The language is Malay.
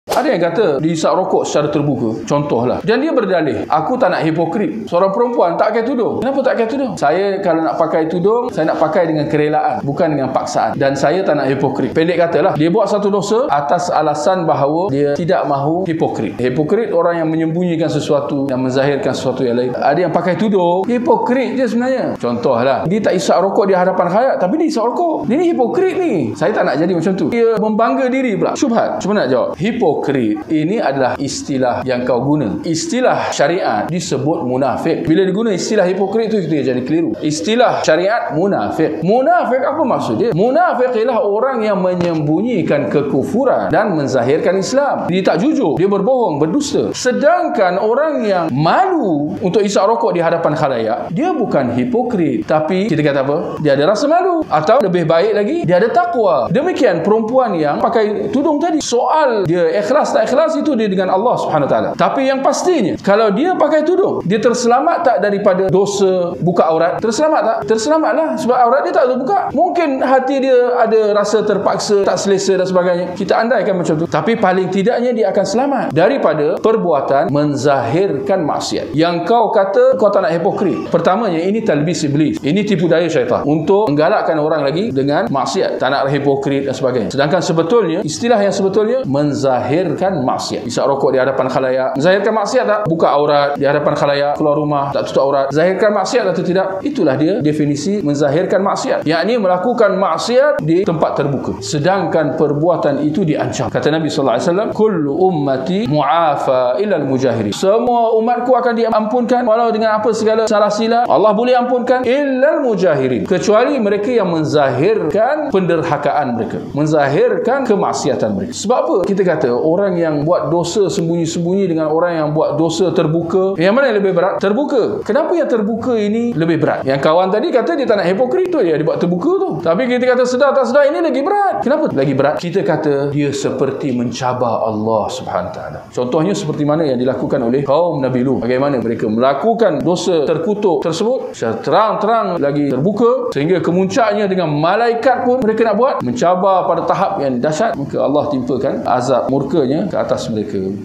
Ada yang kata dihisap rokok secara terbuka, contohlah. Dan dia berdalih, aku tak nak hipokrit. Seorang perempuan tak pakai tudung. Kenapa tak pakai tudung? Saya kalau nak pakai tudung, saya nak pakai dengan kerelaan, bukan dengan paksaan. Dan saya tak nak hipokrit. Pendek katalah, dia buat satu dosa atas alasan bahawa dia tidak mahu hipokrit. Hipokrit orang yang menyembunyikan sesuatu, yang menzahirkan sesuatu yang lain. Ada yang pakai tudung, hipokrit je sebenarnya. Contohlah, dia tak hisap rokok di hadapan khayat, tapi dia hisap rokok. Dia ni hipokrit ni. Saya tak nak jadi macam tu. Dia membangga diri pula. Syubhat. Cuba nak jawab. Hipokrit ini adalah istilah yang kau guna. Istilah syariat disebut munafik. Bila diguna istilah hipokrit tu, kita jadi keliru. Istilah syariat munafik. Munafik apa maksud dia? Munafik ialah orang yang menyembunyikan kekufuran dan menzahirkan Islam. Dia tak jujur, dia berbohong, berdusta. Sedangkan orang yang malu untuk isap rokok di hadapan khalayak, dia bukan hipokrit, tapi kita kata apa? Dia ada rasa malu. Atau lebih baik lagi, dia ada takwa. Demikian perempuan yang pakai tudung tadi. Soal dia ikhlas tak ikhlas itu dia dengan Allah Subhanahu Wa Taala. Tapi yang pastinya, kalau dia pakai tudung, dia terselamat tak daripada dosa buka aurat? Terselamat tak? Terselamatlah, sebab aurat dia tak terbuka. Mungkin hati dia ada rasa terpaksa, tak selesa dan sebagainya. Kita andaikan macam tu. Tapi paling tidaknya dia akan selamat daripada perbuatan menzahirkan maksiat. Yang kau kata kau tak nak hipokrit. Pertamanya, ini talbis iblis. Ini tipu daya syaitan untuk menggalakkan orang lagi dengan maksiat. Tak nak hipokrit dan sebagainya. Sedangkan sebetulnya, istilah yang sebetulnya menzahirkan maksiat. Isap rokok di hadapan khalayak. Menzahirkan maksiat tak? Buka aurat di hadapan khalayak, keluar rumah tak tutup aurat. Zahirkan maksiat atau tidak? Itulah dia definisi menzahirkan maksiat. Yakni melakukan maksiat di tempat terbuka. Sedangkan perbuatan itu diancam. Kata Nabi sallallahu alaihi wasallam, "Kullu ummati mu'afa illa al-mujahirin." Semua umatku akan diampunkan walau dengan apa segala salah silap. Allah boleh ampunkan illa al-mujahirin, kecuali mereka yang menzahirkan penderhakaan mereka, menzahirkan kemaksiatan mereka. Sebab apa? Kita kata orang yang buat dosa sembunyi-sembunyi dengan orang yang buat dosa terbuka, yang mana yang lebih berat? Terbuka. Kenapa yang terbuka ini lebih berat? Yang kawan tadi kata dia tak nak hipokrit tu, dia buat terbuka tu. Tapi kita kata sedar tak sedar, ini lagi berat. Kenapa lagi berat? Kita kata dia seperti mencabar Allah Subhanahu Wa Taala. Contohnya seperti mana yang dilakukan oleh kaum Nabi Lut. Bagaimana mereka melakukan dosa terkutuk tersebut secara terang-terang lagi terbuka, sehingga kemuncaknya dengan malaikat pun mereka nak buat, mencabar pada tahap yang dahsyat. Maka Allah timpakan azab murkanya ke atas mereka.